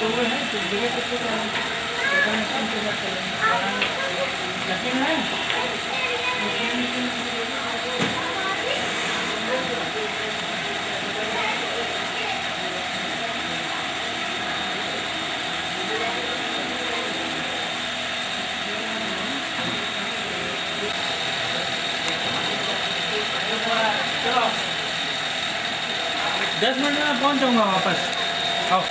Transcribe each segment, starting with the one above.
तो वो है तो जगह पे तो इंटरनेशनल से बात करें लेकिन है चलो 10 मिनट में पहुंच जाऊंगा वापस आओ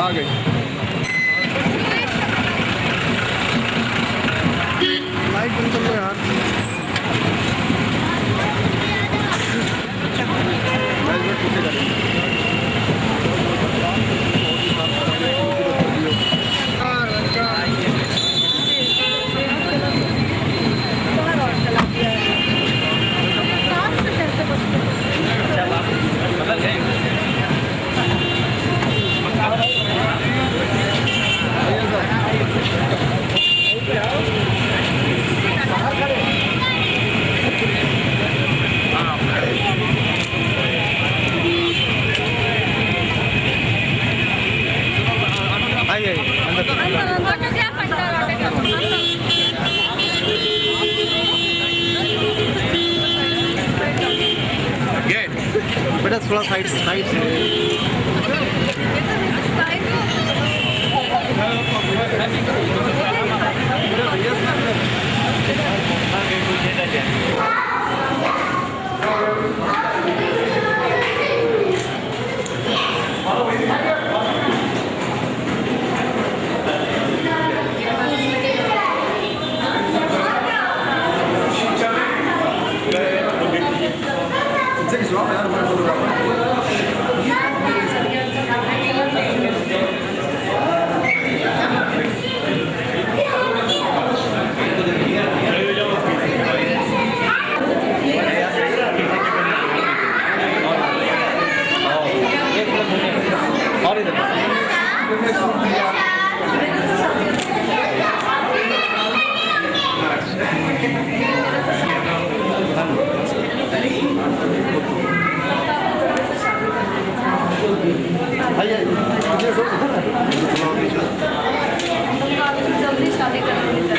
आ गई लाइट बंद कर लो यार बेटा थोड़ा साइड साइड जल्दी शादी करेंगे सर।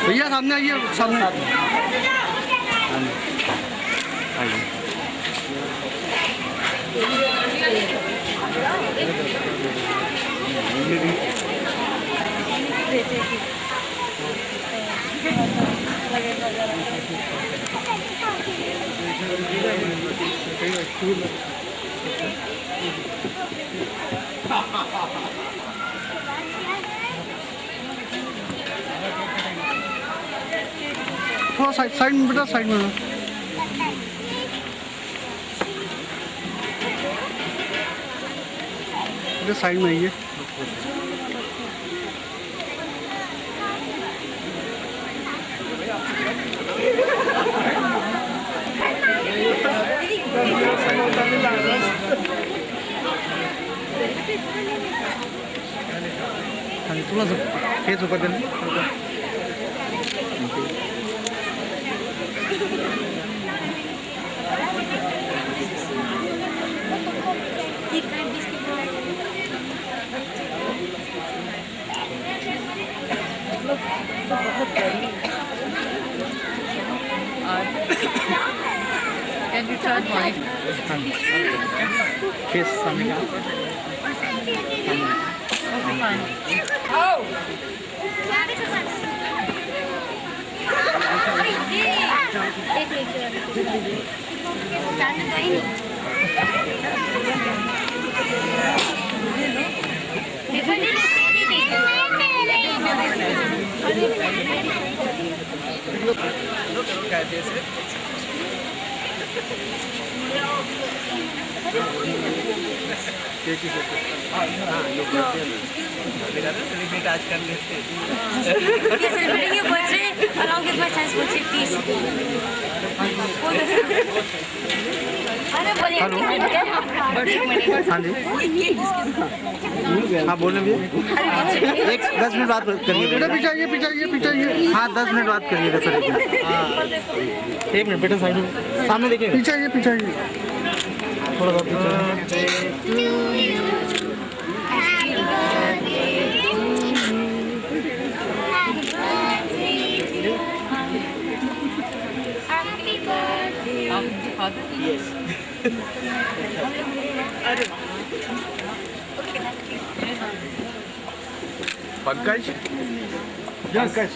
भैया सामने आइए, सामने आइए। थोड़ा साइड साइड में बेटा, साइड में बेटा, साइड में आइए। थोड़ा सा फेस ऊपर कर Can you turn white? Face सामने का। Okay, fine. celebrating your birthday along with my son's birthday, please. Hello हाँ जी, हाँ बोल रहे भैया। एक 10 मिनट बात करिए बेटा, पीछे आइए, पीछे आइए, पीछे आइए। हाँ 10 मिनट बात करिएगा सर। एक मिनट बेटा, साइड में सामने देखिए, पीछे आइए, पीछे आइए, थोड़ा सा पीछे। Yes. Pankaj, Pankaj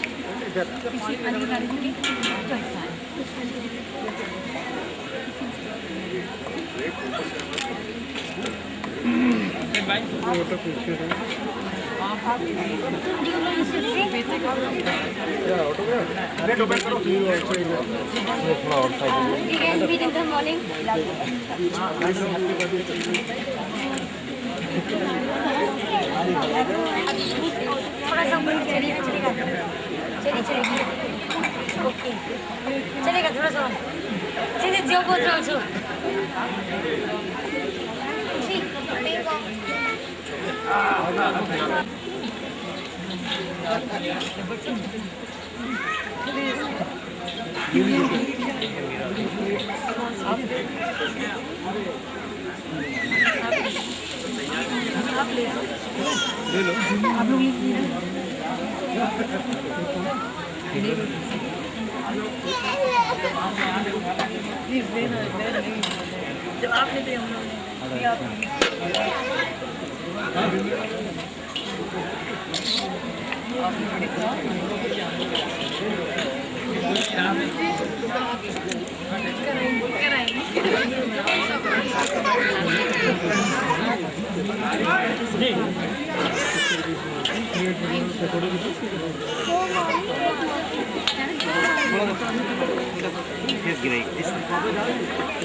You can meet in the morning. थोड़ा सा चलेगा, चलेगा, चलेगी। ओके, चलेगा थोड़ा सा। चलिए जो बोल रहा हूँ। ले लो। आप लोग जब आपने दिए हम लोगों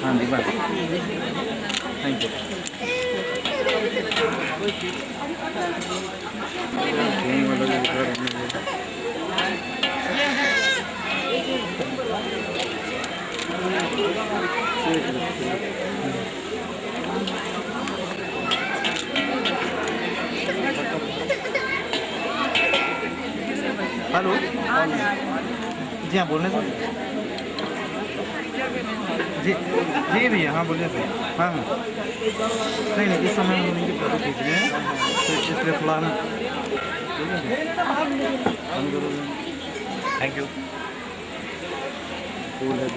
हाँ जी बस, थैंक यू। हेलो जी हाँ बोल रहे सर जी जी भैया हाँ बोलिए सर हाँ हाँ नहीं नहीं इस समय हम उनकी फोटो खींच रहे हैं तो इसलिए थोड़ा हम थैंक यू फूल है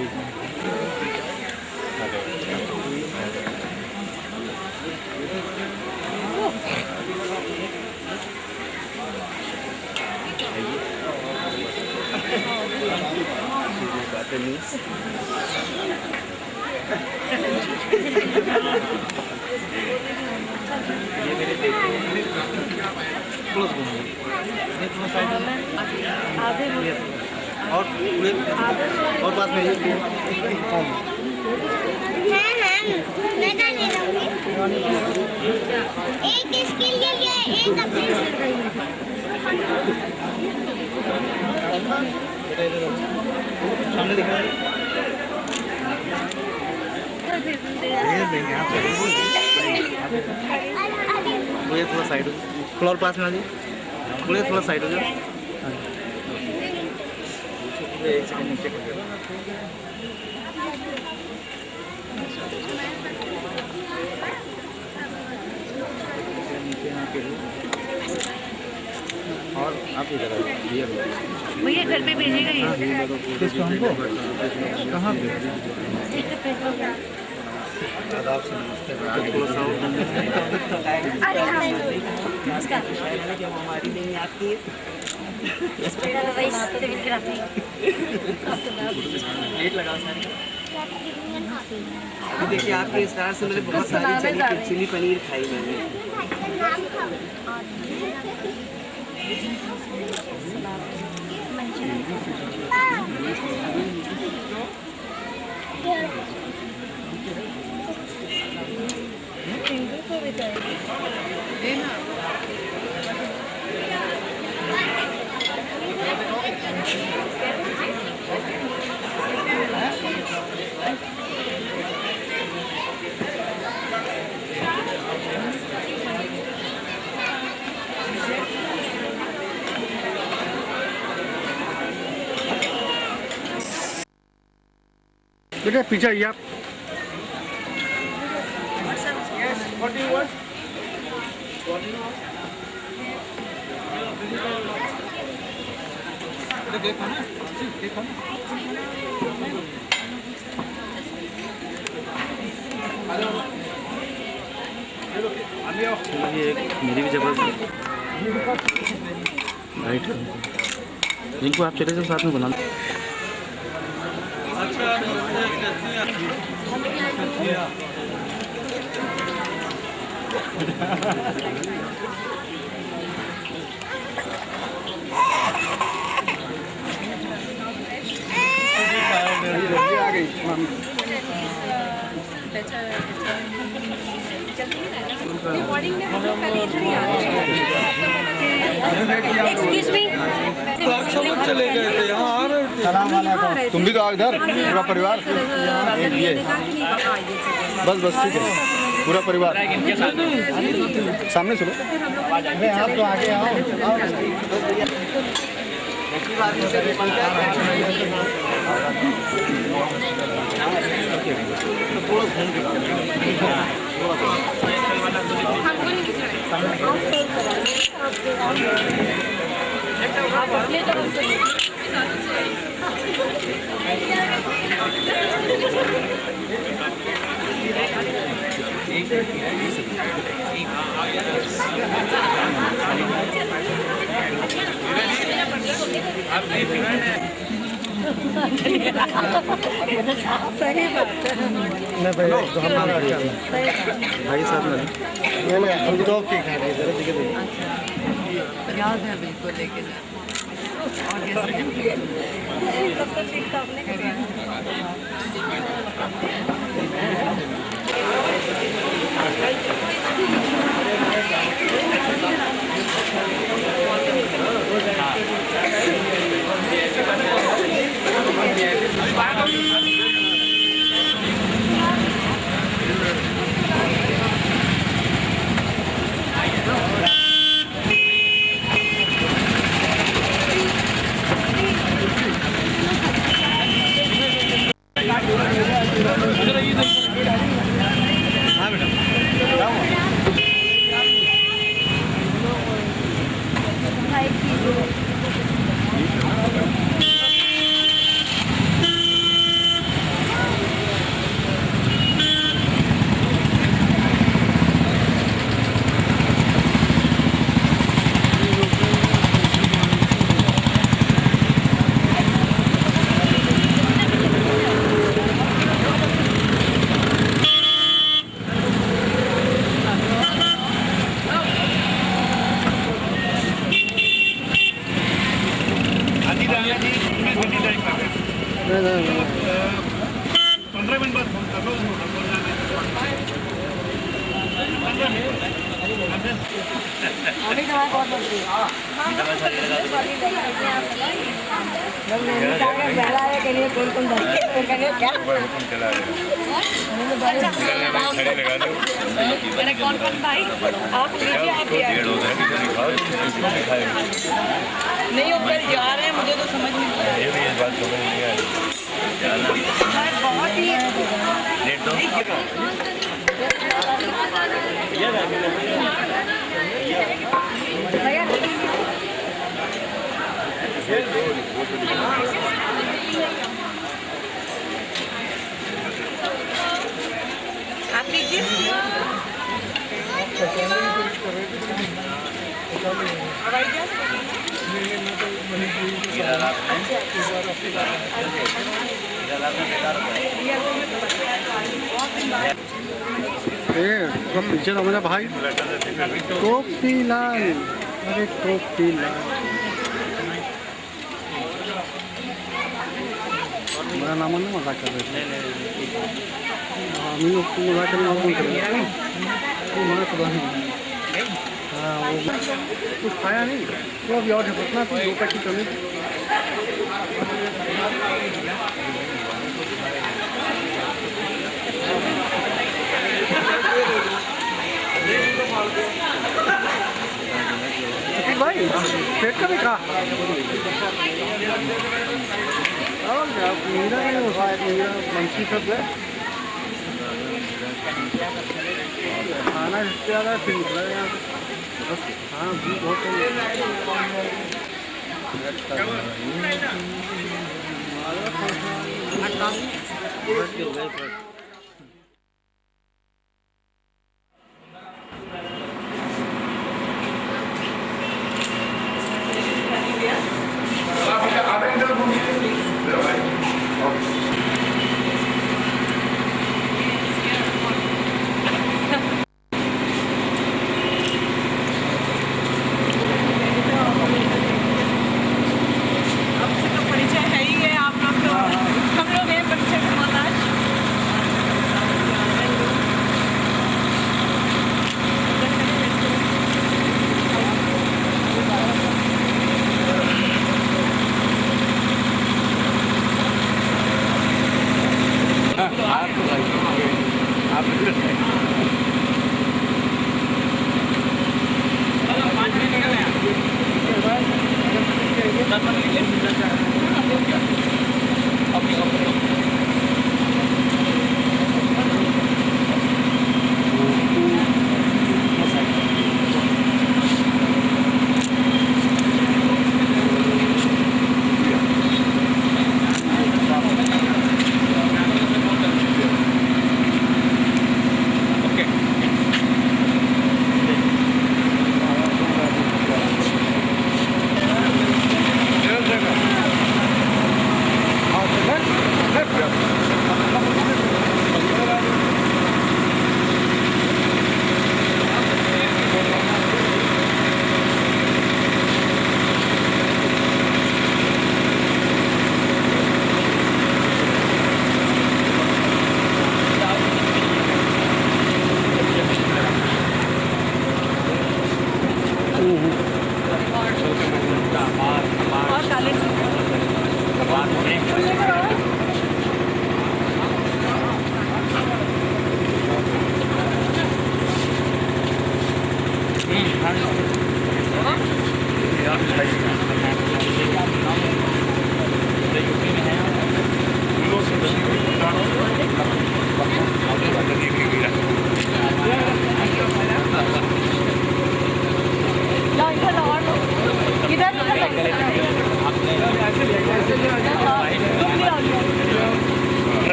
ये मेरे क्लोज और और बात में मैं नहीं लूंगी एक इसके लिए एक अपने सामने दिखा मुझे थोड़ा साइड हो फ्लोर पास में आ जाइए मुझे थोड़ा साइड हो जाओ एक सेकंड नीचे कर दो और आप इधर आइए भैया घर पे भेजिएगा ये किसको हमको कहाँ पे आदाब से नमस्ते अरे हाँ नमस्कार हमारी नहीं आती है लेट लगा सारी देखिए आपके इस तरह से मैंने बहुत सारी चिली पनीर खाई मैंने बेटा पीछे आइए आप देखो ना देखो ये मेरी भी जबरदस्त राइट इनको आप चले जाओ साथ में बना लो एक्सक्यूज मी चले गए थे यहाँ आ रहे थे तुम भी तो आओ इधर पूरा परिवार ये बस बस ठीक है पूरा परिवार सामने चलो अरे आप तो आगे आओ सही बात है नहीं भाई तो हमारा भाई साहब ने हम तो के खा रहे जरा दिखे दो याद है बिल्कुल लेकिन सबसे ठीक करने के लिए अभी दवा बहुत बनती है बहलाने के लिए कौन कौन क्या मैंने कौन भाई आप लीजिए आप नहीं ऊपर जा रहे हैं मुझे तो समझ नहीं आ रहा है बात समझ नहीं आ रही बहुत ही आप लीजिए सब पीछे रहो मेरा भाई टोपी लाल अरे टोपी लाल मेरा नाम ना मजाक कर रहे थे हम लोग को मजाक करने वाला कौन करेगा वो मना खुदा नहीं हाँ वो कुछ खाया नहीं तो अभी और झपटना कुछ दो पैकेट कमी भाई पेट का भी खा मेरा नहीं हो पाया मेरा मंची सब है खाना इससे ज़्यादा फिर निकला यहाँ से हाँ भी बहुत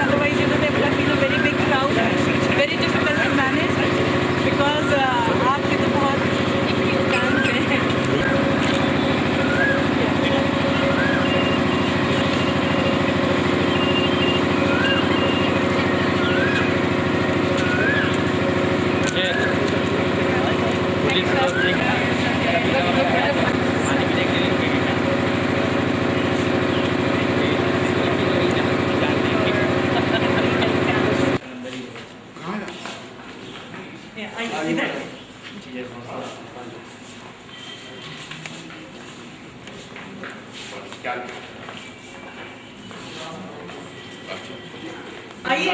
Otherwise, they would have been a very big crowd, very difficult to manage because आपके तो बहुत fans हैं. आइए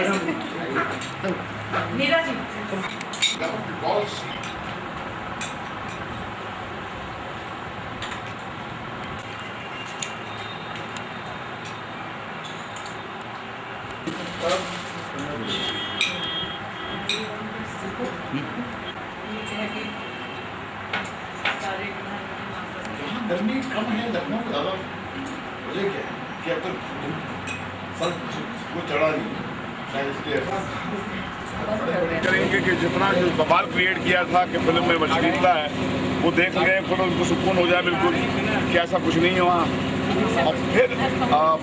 मीरा जी गर्मी कम है लखनऊ में ज़्यादा वजह क्या है कि अब तक सर वो चढ़ा नहीं शायद इसलिए करेंगे कि जितना जो बवाल क्रिएट किया था कि फिल्म में अश्लीलता है वो देख गए फिर उनको सुकून हो जाए बिल्कुल कि ऐसा कुछ नहीं है वहाँ। और फिर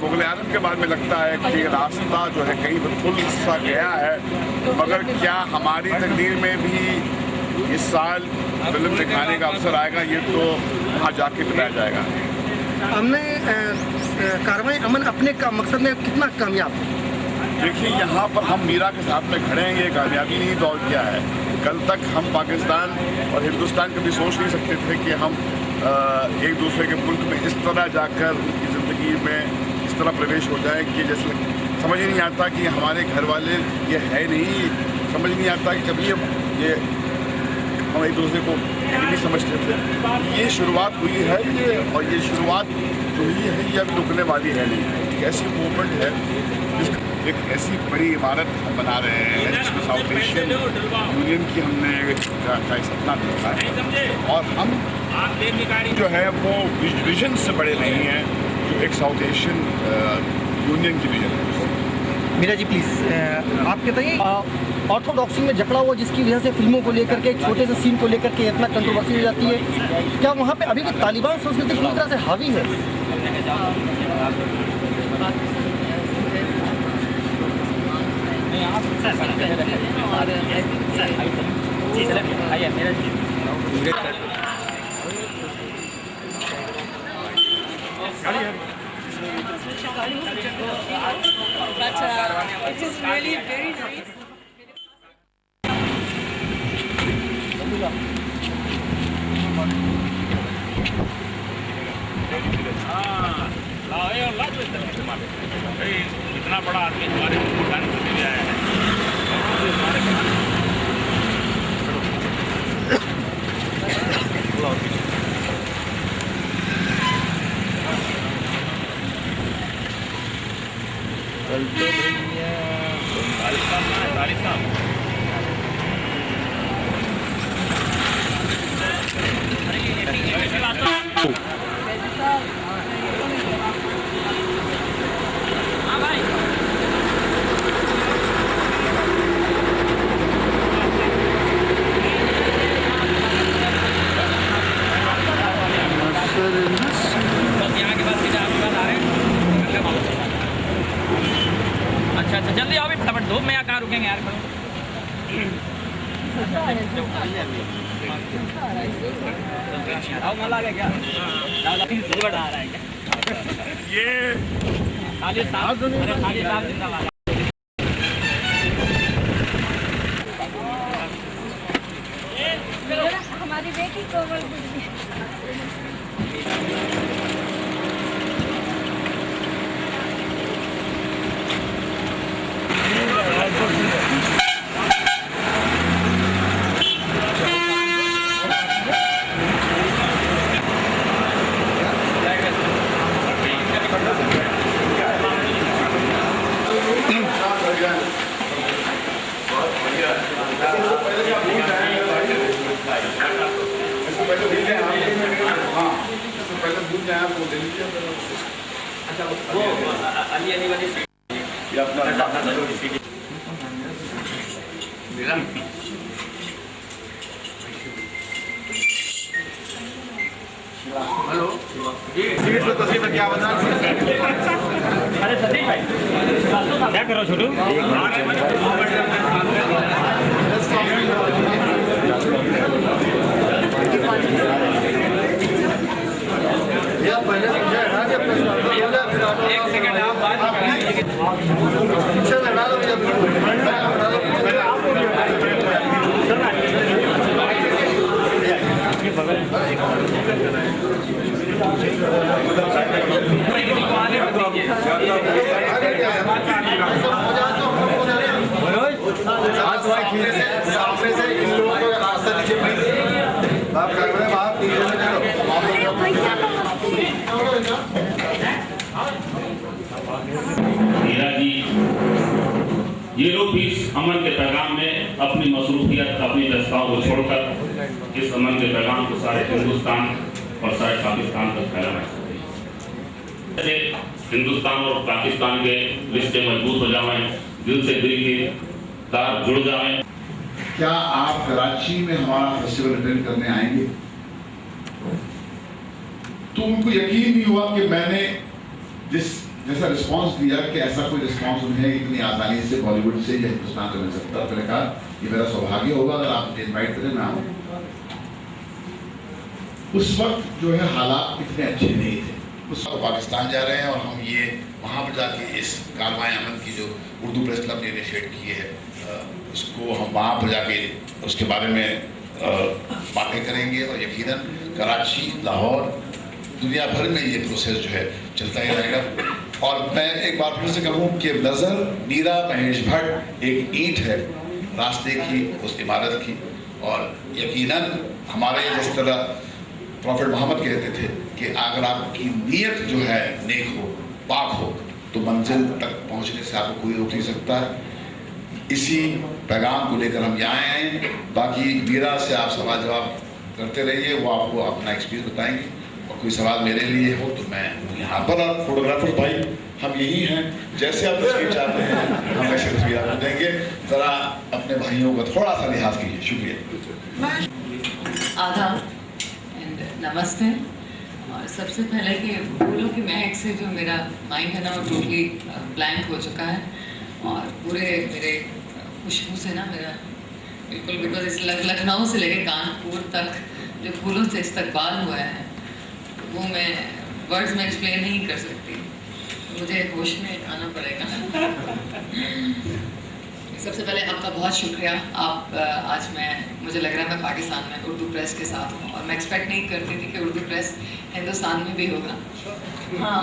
मुगल आजम के बाद में लगता है कि रास्ता जो है कहीं खुल सा गया है, मगर क्या हमारी तकदीर में भी इस साल फिल्म दिखाने का अवसर आएगा, ये तो वहाँ जाके बताया जाएगा। हमने कार्रवाई अमन अपने का मकसद में कितना कामयाब? देखिए यहाँ पर हम मीरा के साथ में खड़े हैं, ये कामयाबी नहीं दौर किया है। कल तक हम पाकिस्तान और हिंदुस्तान कभी सोच नहीं सकते थे कि हम एक दूसरे के मुल्क में इस तरह जाकर उनकी ज़िंदगी में इस तरह प्रवेश हो जाए कि जैसे समझ ही नहीं आता कि हमारे घर वाले ये है नहीं, समझ नहीं आता कि कभी ये हम एक दूसरे को नहीं समझते थे। ये शुरुआत हुई है ये, और ये शुरुआत जो हुई है ये अभी रुकने वाली है नहीं। एक ऐसी मूवमेंट है जिसका एक ऐसी बड़ी इमारत हम बना रहे हैं जिसमें साउथ एशियन यूनियन की हमने का सपना देखा है, और हम जो है वो विजन से बड़े नहीं हैं जो एक साउथ एशियन यूनियन की विजन है। मीरा जी प्लीज़ आप बताइए, ऑर्थोडॉक्सी में जकड़ा हुआ जिसकी वजह से फिल्मों को लेकर के एक छोटे से सीन को लेकर के इतना कंट्रोवर्सी हो जाती है, क्या वहाँ पे अभी भी तालिबान संस्कृति पूरी तरह से हावी है? But it is really very nice. इतना बड़ा आदमी हमारे भूटान को ले आया है। अच्छा जल्दी आओ भी फटाफट, धूप में यहाँ कहाँ रुकेंगे यार। आओ मजा आ गया क्या? आ रहा है क्या? ये खाली साहब जिंदाबाद। देखी कोमल बुद्धि हेलो क्या बता अरे सतीश भाई क्या कर रहे हो छोटू एक सेकंड आप बात मीरा जी, ये लोग भी इस अमन के पैगाम में अपनी मसरूफियत, अपनी व्यस्तताओं को छोड़कर इस अमन के पैगाम को सारे हिंदुस्तान और सारे पाकिस्तान तक फैलाना चाहते हैं। हिंदुस्तान और पाकिस्तान के रिश्ते मजबूत हो जाएं, दिल से दिल के तार जुड़ जाएं। क्या आप कराची में हमारा फेस्टिवल अटेंड करने आएंगे? तो उनको यकीन नहीं हुआ कि मैंने जैसा रिस्पांस दिया कि ऐसा कोई रिस्पांस उन्हें इतनी आसानी से बॉलीवुड से या हिंदुस्तान से मिल सकता। मैंने कहा ये मेरा सौभाग्य होगा अगर आप मुझे इन्वाइट करें मैं आऊँ। उस वक्त जो है हालात इतने अच्छे नहीं थे। उस वक्त पाकिस्तान जा रहे हैं और हम ये वहाँ पर जाके इस कारवां अमन की जो उर्दू प्रेस क्लब ने इनिशिएट की है उसको हम वहाँ पर जाके उसके बारे में बातें करेंगे और यकीनन कराची, लाहौर, दुनिया भर में ये प्रोसेस जो है चलता ही रहेगा। और मैं एक बार फिर से कहूँ कि नज़र मीरा महेश भट्ट एक ईंट है रास्ते की, उस इमारत की। और यकीनन हमारे जिस तरह प्रॉफिट मोहम्मद कहते थे कि अगर आपकी नीयत जो है नेक हो, पाक हो, तो मंजिल तक पहुँचने से आपको कोई रोक नहीं सकता। इसी पैगाम को लेकर हम यहाँ आए हैं। बाकी मीरा से आप सवाल जवाब करते रहिए, वो आपको अपना एक्सपीरियंस बताएंगे। और कोई सवाल मेरे लिए हो तो मैं यहाँ पर, और फोटोग्राफर भाई हम यही हैं, जैसे आप तस्वीर चाहते हैं हम ऐसे तस्वीर आपको देंगे। ज़रा अपने भाइयों का थोड़ा सा लिहाज कीजिए। शुक्रिया। आदाब एंड नमस्ते। और सबसे पहले कि फूलों की महक से जो मेरा माइंड है ना वो टोटली ब्लैंक हो चुका है। और पूरे मेरे खुशबू से ना मेरा बिल्कुल, बिकॉज इस लखनऊ से लेकर कानपुर तक जो फूलों से इस्तकबाल हुआ है वो मैं वर्ड्स में एक्सप्लेन नहीं कर सकती। मुझे होश में आना पड़ेगा। सबसे पहले आपका बहुत शुक्रिया। आप आज मुझे लग रहा है मैं पाकिस्तान में उर्दू प्रेस के साथ हूँ और मैं एक्सपेक्ट नहीं करती थी कि उर्दू प्रेस हिंदुस्तान में भी होगा। हाँ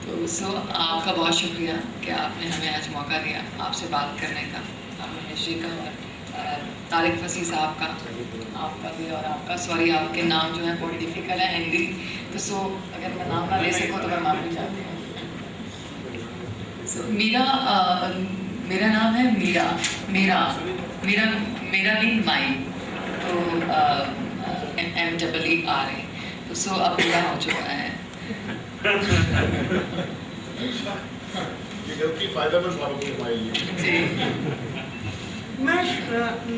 तो आपका बहुत शुक्रिया कि आपने हमें आज मौका दिया आपसे बात करने का। आपने हिस्ट्री का और तारिक फसी साहब का, आपका भी, और आपका सॉरी आपके नाम जो है बहुत डिफिकल्ट है हिंदी, तो अगर मैं नाम ना ले सकूँ तो मैं माफ़ी चाहती हूँ। मेरा नाम है मीरा। मेरा मीन माई, तो MEERA, तो अब पूरा हो चुका है।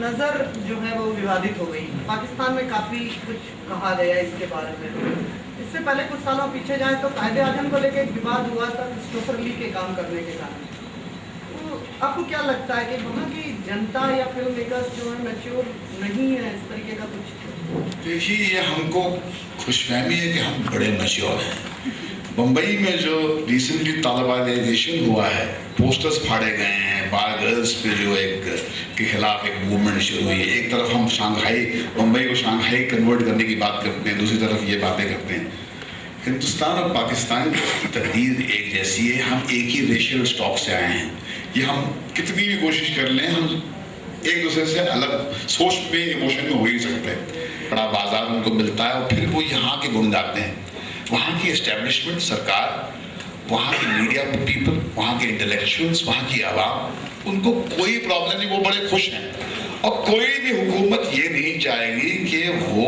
नज़र जो है वो विवादित हो गई। पाकिस्तान में काफ़ी कुछ कहा गया इसके बारे में। इससे पहले कुछ सालों पीछे जाए तो कायदे आज़म को लेकर एक विवाद हुआ था क्रिस्टोफर ली के काम करने के कारण। तो आपको क्या लगता है कि वहाँ की जनता या फिल्म मेकर्स जो है मैच्योर नहीं है इस तरीके का कुछ? देखिए, ये हमको खुशफहमी है कि हम बड़े मैच्योर हैं। मुंबई में जो रिसेंटली तालिबानिजेशन हुआ है, पोस्टर्स फाड़े गए हैं, नेपाल गर्ल्स पे जो एक के खिलाफ एक मूवमेंट शुरू हुई है। एक तरफ हम शंघाई, मुंबई को शंघाई कन्वर्ट करने की बात करते हैं, दूसरी तरफ ये बातें करते हैं। हिंदुस्तान और पाकिस्तान की तकदीर एक जैसी है। हम एक ही रेशियल स्टॉक से आए हैं। ये हम कितनी भी कोशिश कर लें, हम एक दूसरे से अलग सोच में, इमोशन में हो ही सकते हैं। बड़ा बाजार उनको मिलता है और फिर वो यहाँ के गुण गाते हैं। वहाँ की एस्टेब्लिशमेंट, सरकार, वहाँ की मीडिया पीपल, वहाँ के इंटेलेक्चुअल्स, वहाँ की आवाम, उनको कोई प्रॉब्लम नहीं, वो बड़े खुश हैं। और कोई भी हुकूमत ये नहीं चाहेगी कि वो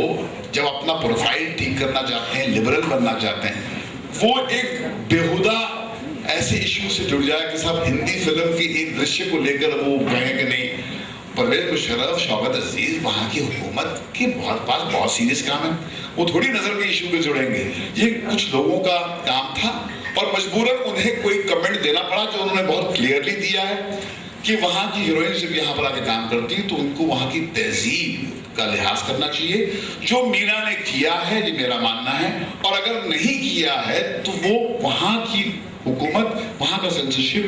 जब अपना प्रोफाइल ठीक करना चाहते हैं, लिबरल बनना चाहते हैं, वो एक बेहुदा ऐसे इशू से जुड़ जाए कि साहब हिंदी फिल्म की एक दृश्य को लेकर वो कहें कि नहीं, परवेज मुशर्रफ, शौकत अजीज, वहाँ की हुकूमत के पास बहुत सीरियस काम है, वो थोड़ी नजर के इशू पे जुड़ेंगे। ये कुछ लोगों का काम था और मजबूरन उन्हें कोई कमेंट देना पड़ा जो उन्होंने बहुत क्लियरली दिया है कि वहाँ की हीरोइन जब यहाँ पर आके काम करती है तो उनको वहाँ की तहजीब का लिहाज करना चाहिए। जो मीना ने किया है, ये मेरा मानना है, और अगर नहीं किया है तो वो वहाँ की हुकूमत, वहाँ का सेंसरशिप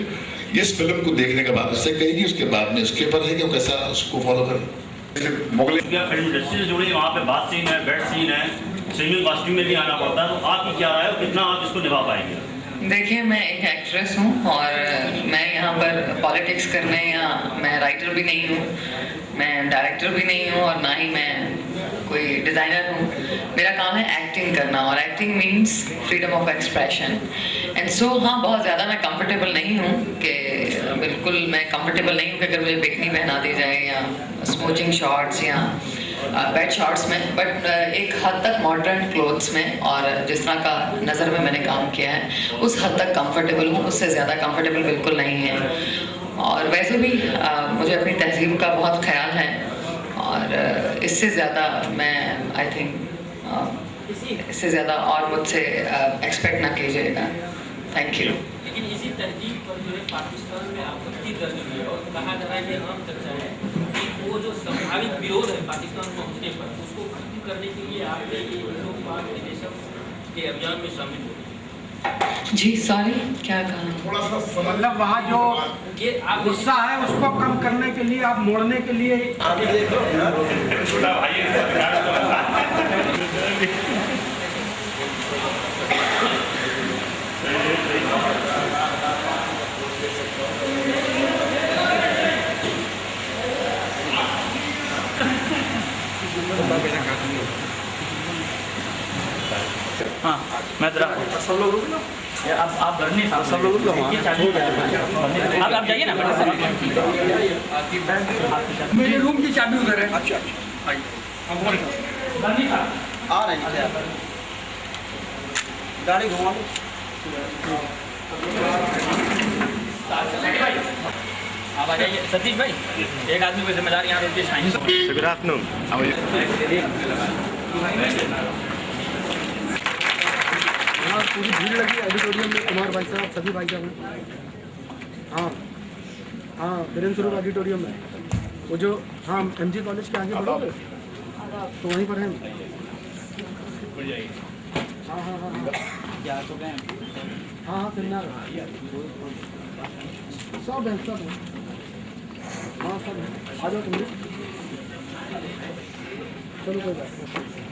इस फिल्म को देखने के बाद उससे कहेगी, उसके बाद में उसके ऊपर है कि वो कैसा उसको फॉलो करे। मुगल फिल्म इंडस्ट्री से जुड़ी, वहाँ पे बात सीन है, बेड सीन है, सिंगल कॉस्ट्यूम में भी आना पड़ता है, तो आपकी क्या राय है, कितना आप इसको निभा पाएंगे? देखिए, मैं एक एक्ट्रेस हूँ और मैं यहाँ पर पॉलिटिक्स करने, या मैं राइटर भी नहीं हूँ, मैं डायरेक्टर भी नहीं हूँ और ना ही मैं कोई डिज़ाइनर हूँ। मेरा काम है एक्टिंग करना, और acting means freedom of expression. And so हाँ, बहुत ज़्यादा मैं कंफर्टेबल नहीं हूँ कि बिल्कुल मैं कंफर्टेबल नहीं हूँ कि अगर मुझे बिकनी पहना दी जाए या स्मोचिंग शॉर्ट्स या बेड शॉर्ट्स में, बट एक हद तक मॉडर्न क्लोथ्स में और जिस तरह का नज़र में मैंने काम किया है उस हद तक कंफर्टेबल हूँ, उससे ज़्यादा कंफर्टेबल बिल्कुल नहीं है। और वैसे भी मुझे अपनी तहजीब का बहुत ख्याल है और इससे ज़्यादा मैं आई थिंक इससे ज़्यादा और मुझसे एक्सपेक्ट ना कीजिएगा। Thank you. लेकिन इसी तहजीब पर जो है पाकिस्तान में आपत्ति दर्ज हुई है और कहा जा रहा है कि आम चर्चा है कि वो जो संभावित विरोध है पाकिस्तान पहुंचने पर, उसको खत्म करने के लिए आपने ये लोग पाक निदेशक के अभियान में शामिल हो। जी सॉरी, क्या कहा? थोड़ा सा मतलब वहाँ जो ये गुस्सा है उसको कम करने के लिए, आप मोड़ने के लिए हाँ, मैं जरा सब लोग रुक लो, आप घर नहीं, सब लोग रुक लो, आप जाइए ना, मेरे रूम की चाबी उधर है। अच्छा, आ रहे हैं गाड़ी घुमा लो। आप आ जाइए सतीश भाई, एक आदमी को जिम्मेदार यहाँ रोक के। Good afternoon. पूरी भीड़ लगी ऑडिटोरियम में, कुमार भाई साहब, सभी भाई साहब। हाँ हाँ, वीरेंद्र स्वरूप ऑडिटोरियम में, वो जो हाँ MG कॉलेज के आगे बढ़ोगे तो वहीं पर है। हाँ हाँ हाँ हाँ हाँ हाँ, किन्नर सब है, सब है। हाँ सब है, आ जाओ तुम भी, चलो कोई बात नहीं।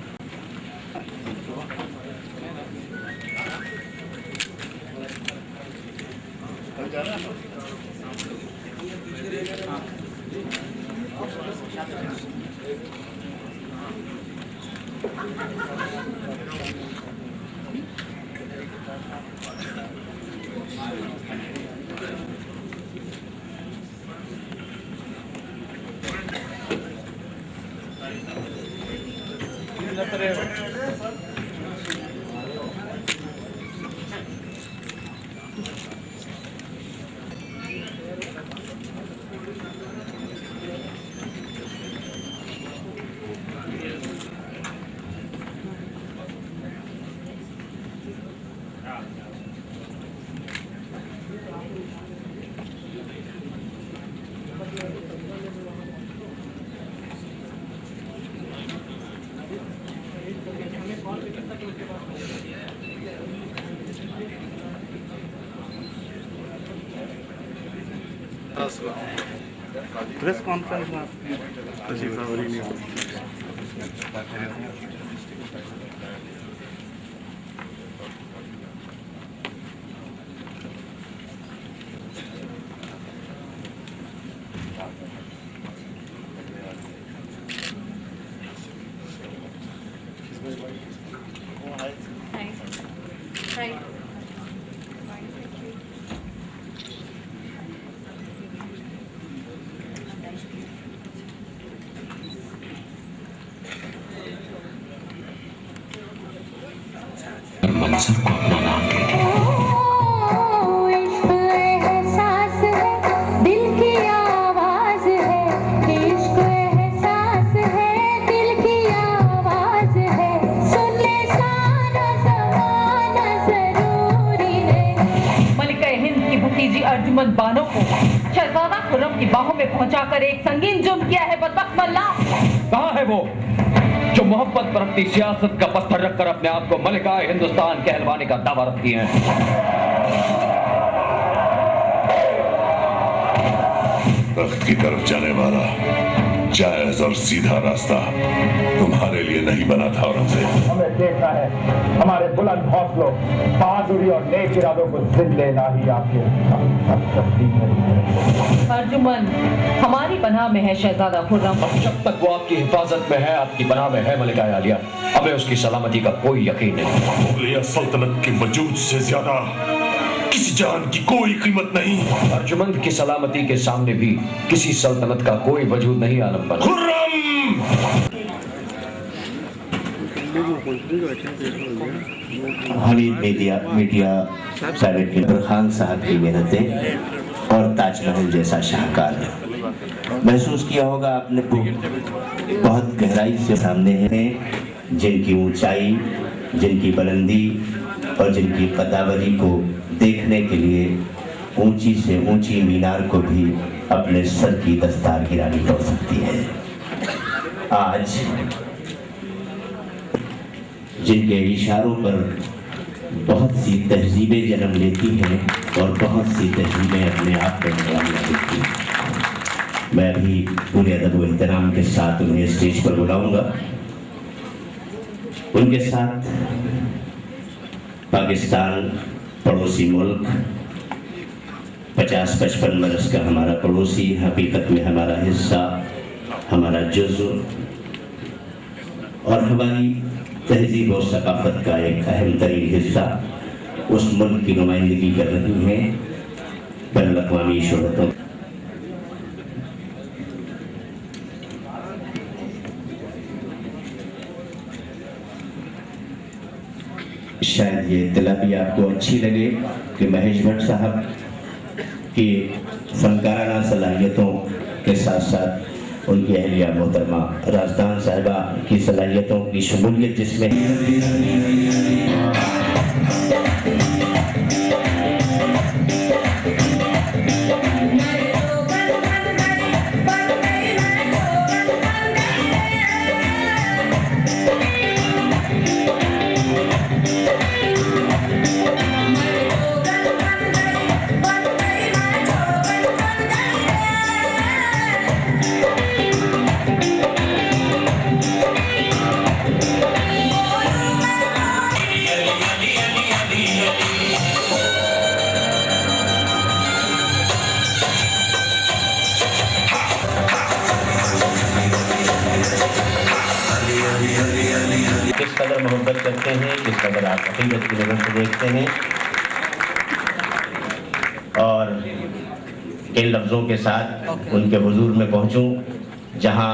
प्रेस कॉन्फ्रेंस में तशरीफ आवरी नहीं हुई। मंजर को अपना नाम देते हैं। अर्जुमंद बानो को शहजादा खुर्रम की बाहों में पहुंचाकर एक संगीन जुर्म किया है बदबख्त मल्ला। कहाँ है वो जो मोहब्बत पर अपनी सियासत का पत्थर रखकर अपने आप को मलिका हिंदुस्तान कहलवाने का दावा रखती हैं? तख्त की तरफ जाने वाला जायज और सीधा रास्ता तुम्हारे लिए नहीं बना था औरंगजेब। हमें देखना है हमारे बुलंद हौसलों, बहादुरी और नेक इरादों को जिंदा इलाही आपके अर्जुमन हमारी पनाह में है शहजादा खुर्रम। जब तक वो आपकी हिफाजत में है, आपकी पनाह में है मलिका आलिया, हमें उसकी सलामती का कोई यकीन नहीं। मुगलिया सल्तनत के वजूद से ज्यादा किसी जान की कोई कीमत नहीं। अर्जुमंद की सलामती के सामने भी किसी सल्तनत का कोई वजूद नहीं आलम पर। Hamid media private limited Khan साहब की मेहनतें और ताजमहल जैसा शाहकार महसूस किया होगा आपने, बहुत गहराई से सामने हैं, जिनकी ऊंचाई, जिनकी बुलंदी और जिनकी कदावरी को देखने के लिए ऊंची से ऊंची मीनार को भी अपने सर की दस्तार गिरानी पड़ सकती है। आज जिनके इशारों पर बहुत सी तहजीबें जन्म लेती हैं और बहुत सी तहजीबें अपने आप पर निगरानी देती हैं, मैं भी पूरे अदब व एहतराम के साथ उन्हें स्टेज पर बुलाऊंगा। उनके साथ पाकिस्तान पड़ोसी मुल्क, 50-55 बरस का हमारा पड़ोसी, हकीकत में हमारा हिस्सा, हमारा जुज़्व और हमारी तहजीब और सकाफत का एक अहम तरीन हिस्सा उस मुल्क की नुमाइंदगी कर रही हैं बैनुल अक़वामी शोहरतों। शायद ये इत्तला भी आपको अच्छी लगे कि महेश भट्ट साहब की फनकाराना सलाहियतों के साथ साथ उनकी अहलिया मोहतरमा राजदान साहिबा की सलाहियतों की शमूलियत जिसमें किस कदर मोहब्बत करते हैं, किस कदर आप हकीकत की नज़र से देखते हैं और इन लफ्ज़ों के साथ उनके हुजूर में पहुंचूं जहां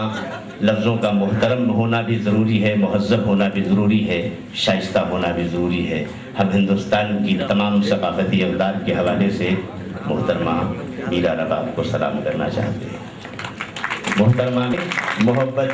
लफ्ज़ों का मुहतरम होना भी ज़रूरी है, मुहज़्ज़ब होना भी ज़रूरी है, शाइस्ता होना भी ज़रूरी है। हम हिंदुस्तान की तमाम सकाफती अवदार के हवाले से मोहतरमा मीरा रबाब को सलाम करना चाहते हैं। मोहतरमा मोहब्बत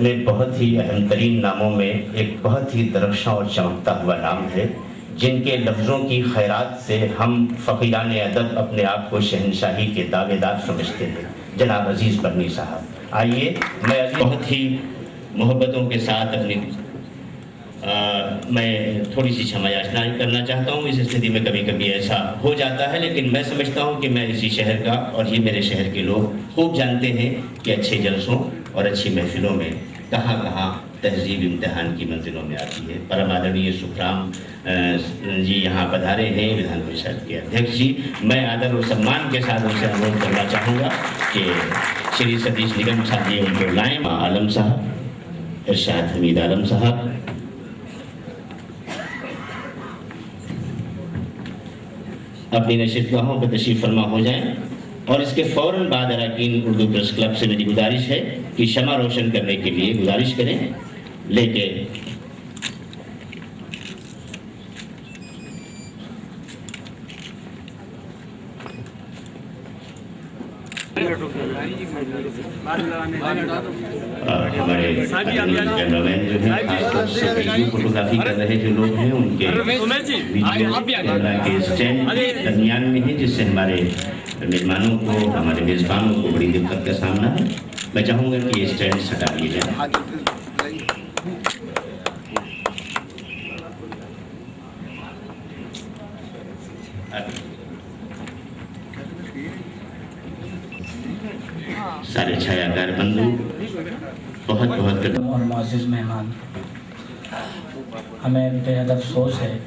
में बहुत ही अहम तरीन नामों में एक बहुत ही दरख्शां और चमकता हुआ नाम है जिनके लफ्ज़ों की खैरात से हम फ़कीरान अदब अपने आप को शहनशाही के दावेदार समझते हैं, जनाब अजीज़ बर्नी साहब। आइए मैं बहुत ही मोहब्बतों के साथ मैं थोड़ी सी क्षमा याचना करना चाहता हूँ। इस स्थिति में कभी कभी ऐसा हो जाता है, लेकिन मैं समझता हूँ कि मैं इसी शहर का और ये मेरे शहर के लोग खूब जानते हैं कि अच्छे जलसों और अच्छी महफिलों में कहाँ कहाँ तहजीब इम्तिहान की मंजिलों में आती है। परम आदरणीय सुखराम जी यहाँ पधारे हैं, विधान परिषद के अध्यक्ष जी। मैं आदर और सम्मान के साथ उनसे अनुरोध करना चाहूँगा कि श्री सतीश निगम साहब जी उनको लाएँ। आलम साहब, इरशाद हमीद आलम साहब, अपनी नशीफ़गाहों पर तशरीफ़ फरमा हो जाएं। और इसके फ़ौरन बाद अरकान उर्दू प्रेस क्लब से मेरी गुजारिश है कि शमा रोशन करने के लिए गुजारिश करें। लेके हमारे कैमरामैन जो हैं फोटोग्राफी कर रहे जो लोग हैं उनके कैमरा के स्टैंड दरमियान में है, जिससे हमारे मेहमानों को, हमारे मेज़बानों को बड़ी दिक्कत का सामना है। मैं चाहूँगा कि ये स्टैंड हटा लिए जाए। सारे छायाकार बंधु, बहुत बहुत और मुअज़्ज़िज़ मेहमान, हमें बेहद अफसोस है।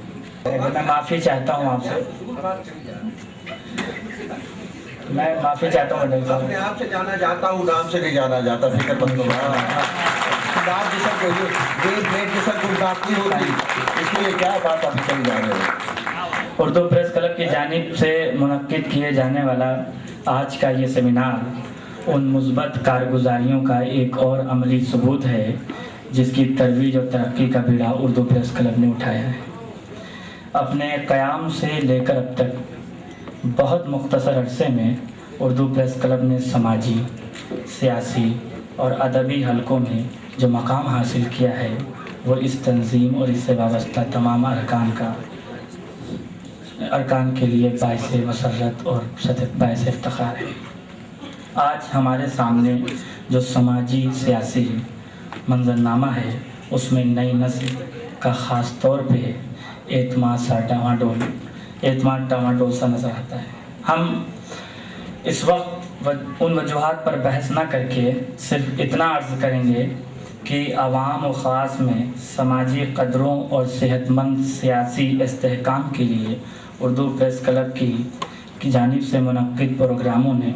मैं माफ़ी चाहता हूँ आपसे, मैं माफ़ी चाहता हूँ। अपने आप से जाना चाहता हूँ, नाम से नहीं जाना जाता। फिक्र मत करो, नाम जैसा कोई देश जैसा कोई बात नहीं होती, इसलिए क्या बात आप कहीं जा रहे हो। उर्दू प्रेस क्लब की जानिब से मुनक्किद किए जाने वाला आज का ये सेमिनार उन मुस्बत कारगुजारियों का एक और अमली सबूत है जिसकी तरवीज और तरक्की का बीड़ा उर्दू प्रेस क्लब ने उठाया है। अपने क़याम से लेकर अब तक बहुत मुख्तसर अरसे में उर्दू प्रेस क्लब ने समाजी, सियासी और अदबी हलकों में जो मकाम हासिल किया है वो इस तंजीम और इससे वाबस्ता तमाम अरकान के लिए बाइस मसरत और बाइस इफ्तिखार है। आज हमारे सामने जो समाजी सियासी मंजरनामा है उसमें नई नस्ल का ख़ास तौर पे एतमाद टामाडोल सा नज़र आता है। हम इस वक्त उन वजूहात पर बहस ना करके सिर्फ इतना अर्ज़ करेंगे कि अवाम व ख़ास में समाजी क़दरों और सेहतमंद सियासी इस्तेहकाम के लिए उर्दू प्रेस क्लब की जानिब से मुनक्किद प्रोग्रामों ने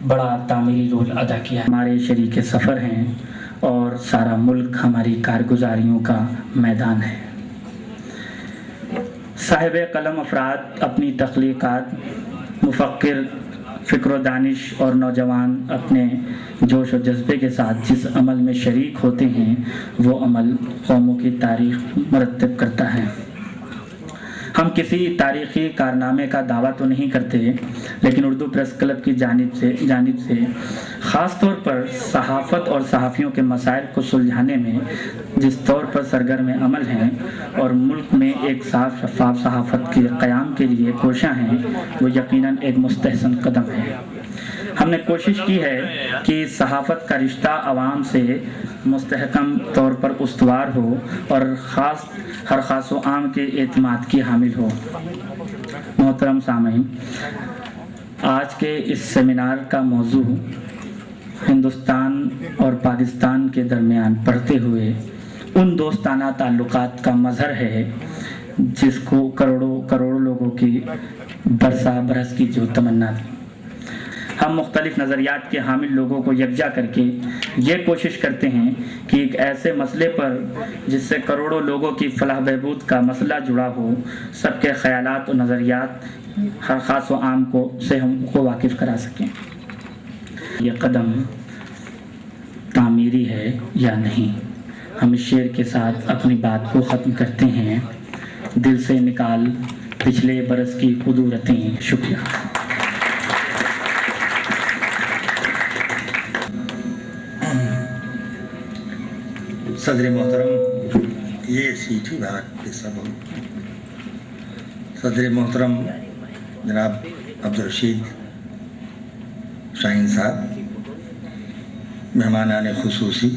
बड़ा तामीरी रोल अदा किया। हमारे शरीके सफ़र हैं और सारा मुल्क हमारी कारगुजारियों का मैदान है। साहिब कलम अफराद अपनी तख्लीक़ात, मुफ़क्किर, फ़िक्र दानिश और नौजवान अपने जोश और जज्बे के साथ जिस अमल में शरीक होते हैं वो अमल कौमों की तारीख़ मुरत्तब करता है। हम किसी तारीख़ी कारनामे का दावा तो नहीं करते, लेकिन उर्दू प्रेस क्लब की जानिब से ख़ास तौर पर सहाफ़त और सहाफ़ियों के मसाइल को सुलझाने में जिस तौर पर सरगर्म अमल हैं और मुल्क में एक साफ शफाफ सहाफ़त के क़याम के लिए कोशिशां हैं, वो यकीनन एक मुस्तहसन कदम है। हमने कोशिश की है कि सहाफ़त का रिश्ता आवाम से मुस्तहकम तौर पर उस्तवार हो और हर ख़ास व आम के एतमाद की हामिल हो। मोहतरम सामीन, आज के इस सेमिनार का मौजू हिंदुस्तान और पाकिस्तान के दरमियान बढ़ते हुए उन दोस्ताना ताल्लुकात का मज़हर है जिसको करोड़ों लोगों की बरस की जो तमन्ना थी। हम मुख्तलिफ नज़रियात के हामिल लोगों को यकजा करके ये कोशिश करते हैं कि एक ऐसे मसले पर जिससे करोड़ों लोगों की फलाह बहबूद का मसला जुड़ा हो, सबके ख़यालात और नज़रियात हर ख़ास व आम से हमको वाकिफ़ करा सकें। ये कदम तामीरी है या नहीं, हम इस शेर के साथ अपनी बात को ख़त्म करते हैं। दिल से निकाल पिछले बरस की कुदूरतें। शुक्रिया। सदर मोहतरम, ये सीठी बात सब सदर मोहतरम जनाब अब्दुल रशीद शाहीन साहब, मेहमानान खुसूसी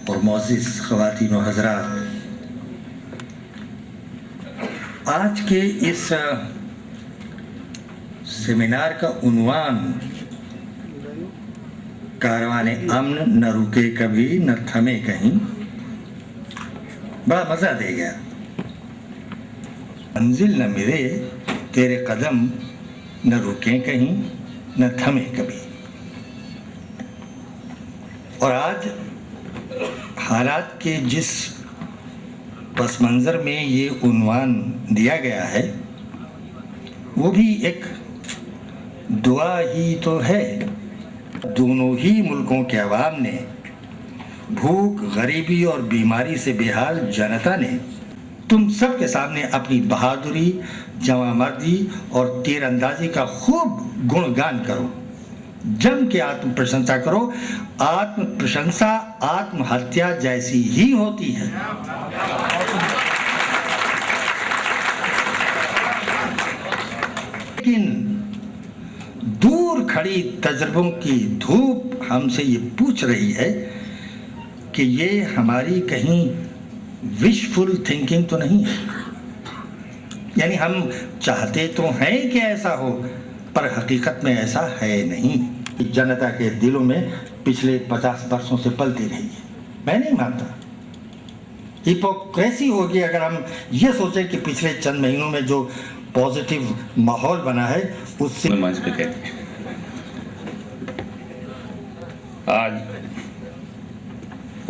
और मोअज़्ज़िज़ ख़वातीन व हज़रात, आज के इस सेमिनार का उन्वान कारवाने अमन न रुके कभी न थमे कहीं बड़ा मज़ा दे गया। मंजिल न मिले तेरे कदम न रुके कहीं न थमे कभी। और आज हालात के जिस पस मंज़र में ये उन्वान दिया गया है वो भी एक दुआ ही तो है। दोनों ही मुल्कों के अवाम ने, भूख, गरीबी और बीमारी से बेहाल जनता ने तुम सब के सामने अपनी बहादुरी, जवामर्दी और तीरंदाजी का खूब गुणगान करो, जम के आत्म प्रशंसा करो। आत्म प्रशंसा आत्महत्या जैसी ही होती है। लेकिन दूर खड़ी तजुर्बों की धूप हमसे ये पूछ रही है कि ये हमारी कहीं विशफुल थिंकिंग तो नहीं है। यानी हम चाहते तो हैं कि ऐसा हो, पर हकीकत में ऐसा है नहीं। जनता के दिलों में पिछले 50 वर्षों से पलती रही है। मैं नहीं मानता, हिपोक्रेसी होगी अगर हम ये सोचें कि पिछले चंद महीनों में जो पॉजिटिव माहौल बना है उससे। मंच पे कहते हैं आज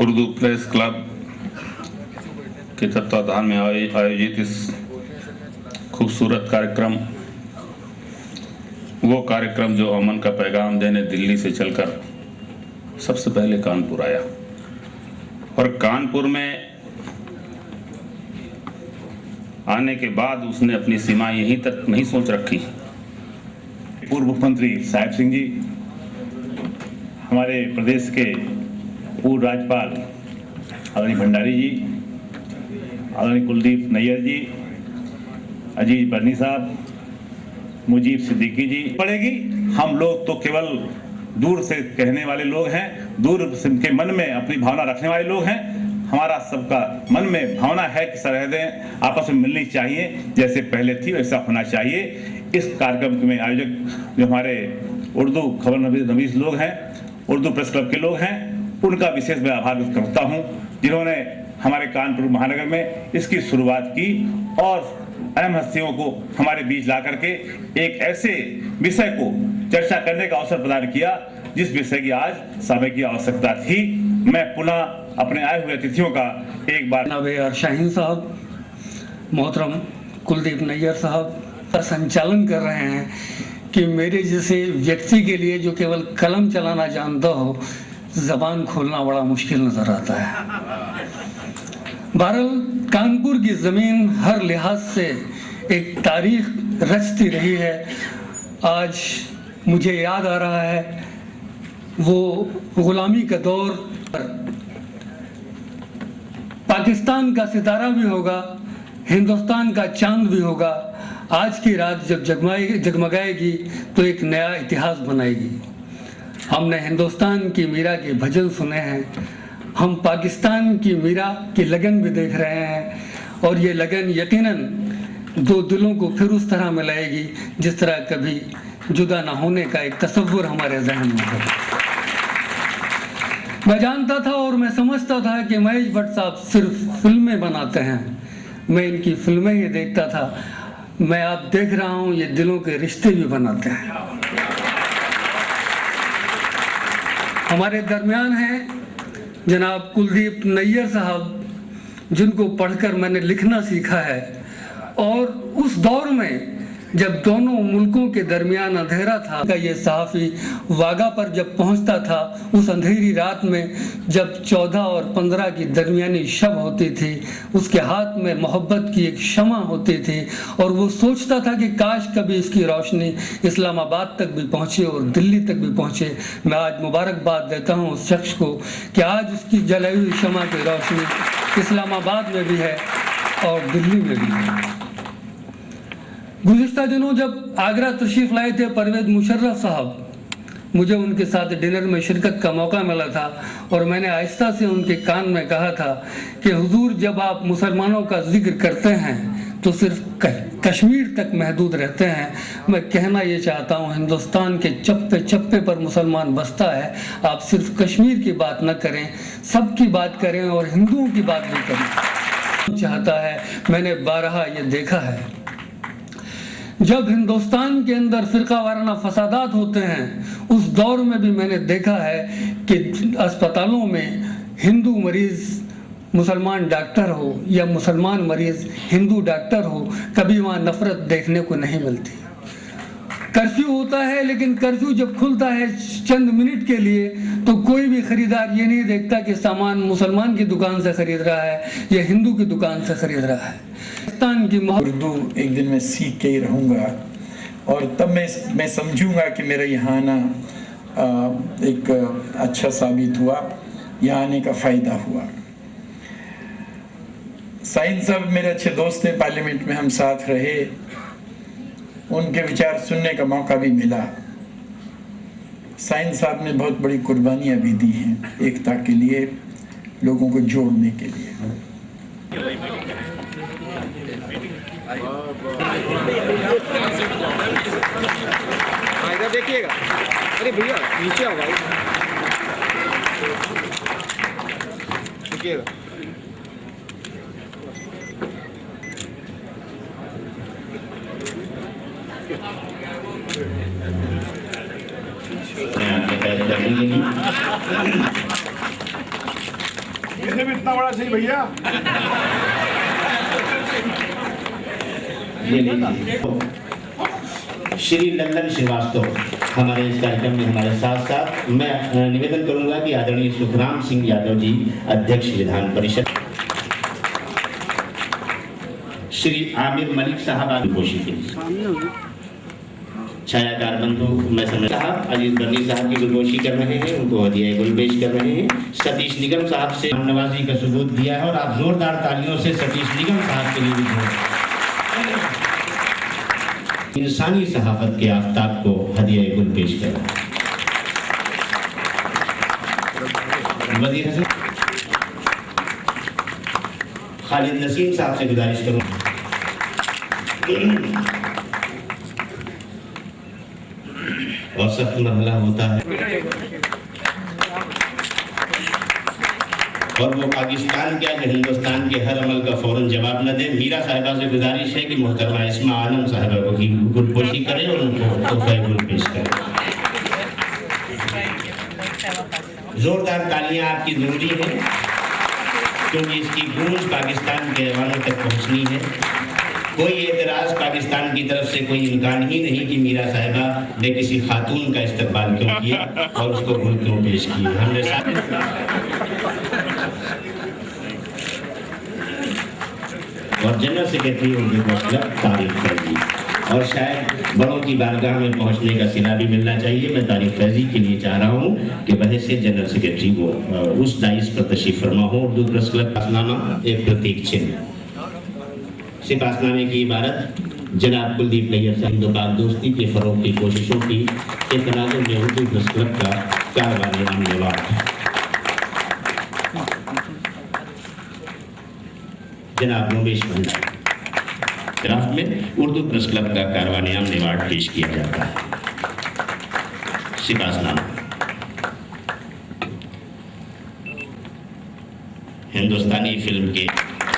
उर्दू प्रेस क्लब के तत्वाधान में आयोजित इस खूबसूरत कार्यक्रम, वो कार्यक्रम जो अमन का पैगाम देने दिल्ली से चलकर सबसे पहले कानपुर आया, और कानपुर में आने के बाद उसने अपनी सीमा यहीं तक नहीं सोच रखी। पूर्व मुख्यमंत्री साहिब सिंह जी, हमारे प्रदेश के पूर्व राज्यपाल आदरणीय भंडारी जी, आदरणीय कुलदीप नैयर जी, अजीज बर्नी साहब, मुजीब सिद्दीकी जी पड़ेगी। हम लोग तो केवल दूर से कहने वाले लोग हैं, दूर के मन में अपनी भावना रखने वाले लोग हैं। हमारा सबका मन में भावना है कि सरहदें आपस में मिलनी चाहिए, जैसे पहले थी वैसा होना चाहिए। इस कार्यक्रम में आयोजक जो हमारे उर्दू खबर नवीस लोग हैं, उर्दू प्रेस क्लब के लोग हैं, उनका विशेष मैं आभार व्यक्त करता हूँ, जिन्होंने हमारे कानपुर महानगर में इसकी शुरुआत की और अहम हस्तियों को हमारे बीच ला करके एक ऐसे विषय को चर्चा करने का अवसर प्रदान किया जिस विषय की आज समय की आवश्यकता थी। मैं पुनः अपने आए हुए अतिथियों का एक बार और शाहीन साहब, मोहतरम कुलदीप नैयर साहब का संचालन कर रहे हैं कि मेरे जैसे व्यक्ति के लिए जो केवल कलम चलाना जानता हो, जबान खोलना बड़ा मुश्किल नजर आता है। बहरहाल कानपुर की ज़मीन हर लिहाज से एक तारीख रचती रही है। आज मुझे याद आ रहा है वो गुलामी का दौर। पाकिस्तान का सितारा भी होगा, हिंदुस्तान का चांद भी होगा। आज की रात जब जगमगाएगी तो एक नया इतिहास बनाएगी। हमने हिंदुस्तान की मीरा के भजन सुने हैं, हम पाकिस्तान की मीरा की लगन भी देख रहे हैं, और ये लगन यकीनन दो दिलों को फिर उस तरह मिलाएगी जिस तरह कभी जुदा ना होने का एक तसव्वुर हमारे जहन में है। मैं जानता था और मैं समझता था कि महेश भट्ट साहब सिर्फ फिल्में बनाते हैं, मैं इनकी फिल्में ही देखता था। मैं आप देख रहा हूँ ये दिलों के रिश्ते भी बनाते हैं। हमारे दरमियान हैं जनाब कुलदीप नैयर साहब, जिनको पढ़कर मैंने लिखना सीखा है, और उस दौर में जब दोनों मुल्कों के दरमियान अंधेरा था, का ये सहाफ़ी वाघा पर जब पहुंचता था, उस अंधेरी रात में जब 14 और 15 की दरमियानी शब होती थी, उसके हाथ में मोहब्बत की एक शमा होती थी, और वो सोचता था कि काश कभी इसकी रोशनी इस्लामाबाद तक भी पहुँचे और दिल्ली तक भी पहुँचे। मैं आज मुबारकबाद देता हूँ उस शख्स को कि आज उसकी जलाई हुई शमा की रोशनी इस्लामाबाद में भी है और दिल्ली में भी है। गुज़िश्ता दिनों जब आगरा तशरीफ़ लाए थे परवेज़ मुशर्रफ साहब, मुझे उनके साथ डिनर में शिरकत का मौका मिला था और मैंने आहिस्ता से उनके कान में कहा था कि हुजूर, जब आप मुसलमानों का जिक्र करते हैं तो सिर्फ कश्मीर तक महदूद रहते हैं। मैं कहना ये चाहता हूँ, हिंदुस्तान के चप्पे चप्पे पर मुसलमान बसता है। आप सिर्फ कश्मीर की बात न करें, सबकी बात करें और हिंदुओं की बात भी करें। चाहता है, मैंने बारहा ये देखा है, जब हिंदुस्तान के अंदर फ़िरका वाराना फसादात होते हैं, उस दौर में भी मैंने देखा है कि अस्पतालों में हिंदू मरीज़ मुसलमान डॉक्टर हो या मुसलमान मरीज़ हिंदू डॉक्टर हो, कभी वहाँ नफ़रत देखने को नहीं मिलती। कर्फ्यू होता है, लेकिन कर्फ्यू जब खुलता है चंद मिनट के लिए तो कोई भी ख़रीदार ये नहीं देखता कि सामान मुसलमान की दुकान से ख़रीद रहा है या हिंदू की दुकान से ख़रीद रहा है। पाकिस्तान की उर्दू एक दिन मैं सीख के ही रहूँगा और तब मैं समझूंगा कि मेरा यहाँ आना एक अच्छा साबित हुआ, यहाँ आने का फ़ायदा हुआ। साइंस साहब मेरे अच्छे दोस्त थे, पार्लियामेंट में हम साथ रहे, उनके विचार सुनने का मौका भी मिला। साइंस साहब ने बहुत बड़ी कुर्बानियाँ भी दी हैं एकता के लिए, लोगों को जोड़ने के लिए। इधर देखिएगा, अरे भैया नीचे आओ भाई, देखिएगा। इसे भी इतना बड़ा सही भैया। श्री लल्लन श्रीवास्तव हमारे इस कार्यक्रम में हमारे साथ साथ, मैं निवेदन करूंगा कि आदरणीय सुखराम सिंह यादव जी, अध्यक्ष विधान परिषद, श्री आमिर मलिक साहब घोषित, छायाकार बंधु मैं समझ साहब अजीत बर्नी साहब की गुलगोशी कर रहे हैं, उनको हदिया गुल पेश कर रहे हैं। सतीश निगम साहब से नवाजी का सबूत दिया है और आप जोरदार तालियों से सतीश निगम साहब के लिए भी इंसानी सहाफत के आफ्ताब को हदिया गुल पेश कर रहे हैं। वजीर हसन खालिद नसीम साहब से गुजारिश करूँ और सख्त मरहला होता है और वो पाकिस्तान क्या कि हिंदुस्तान के हर अमल का फौरन जवाब न दे। मीरा साहिबा से गुजारिश है कि मोहतरमा इस्मा आलम साहिबा को की गुलपोशी करें और उनको तोहफा गुल पेश करें। जोरदार तालियां आपकी जरूरी है क्योंकि इसकी गूंज पाकिस्तान के ऐवानों तक पहुंचनी है। कोई एतराज पाकिस्तान की तरफ से कोई इम्कान ही नहीं कि मीरा साहिबा ने किसी खातून का इस्तेमाल क्यों किया और उसको गुल क्यों पेश किया। हमने और जनरल सेक्रेटरी उर्दू क्लब तारीफ फैजी, और शायद बड़ों की बारगाह में पहुंचने का सिला भी मिलना चाहिए। मैं तारीफ फैजी के लिए चाह रहा हूँ कि वह से जनरल सेक्रेटरी को उस डाइस पर तशरीफ फरमा हो। उर्दू प्रेस क्लब पासनामा एक प्रतीक चिन्ह। सिपासनामे की इबारत जनाब कुलदीप नैयर से हिंदू पाक दोस्ती के फरोग की कोशिशों की एक तनाजुम में उर्दू प्रेस क्लब का कारवानी अमलवार। जनाब रमेश भंडारी ड्राफ्ट में उर्दू प्रेस क्लब का कारवानी अमलवार पेश किया जाता है। सिपासनामा हिंदुस्तानी फिल्म के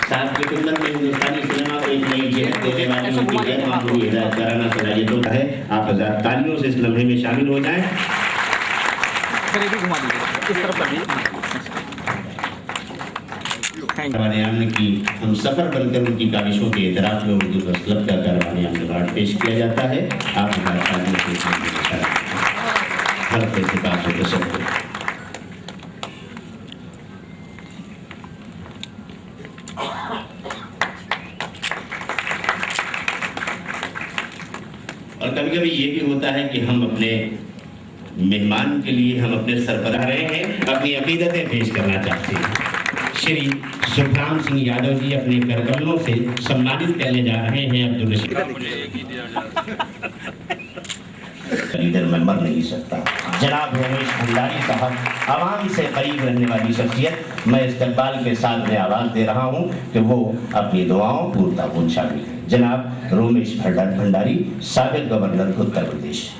साथ के खिदमत में हिंदुस्तानी सिनेमा को एक नई जिहत देने वाली उनकी गैर मामूली हिदायत कराना सलाहियतों का है। आप हजार तालियों से इस लम्हे में शामिल हो जाएं। कारवानी की हम सफर बनकर उनकी काविशों के इतराफ में उर्दू प्रेस क्लब का कारवानी अवार्ड पेश किया जाता है। आप हजार तालियों से बात हो सकते हैं। और कभी कभी ये भी होता है कि हम अपने मेहमान के लिए हम अपने सरबराह रहे हैं अपनी अकीदतें पेश करना चाहते हैं। श्री सुखराम सिंह यादव जी अपने करकमलों से सम्मानित करने जा रहे हैं। अब्दुल रशीद लीडर में मर नहीं सकता। जनाब रोमेश भंडारी साहब आवाम से करीब रहने वाली शख्सियत, मैं इस्तकबाल के साथ में आवाज दे रहा हूं कि वो अपनी दुआओं पूर्णता पहुंचा भी। जनाब रोमेश भंडारी, साबिक गवर्नर उत्तर प्रदेश।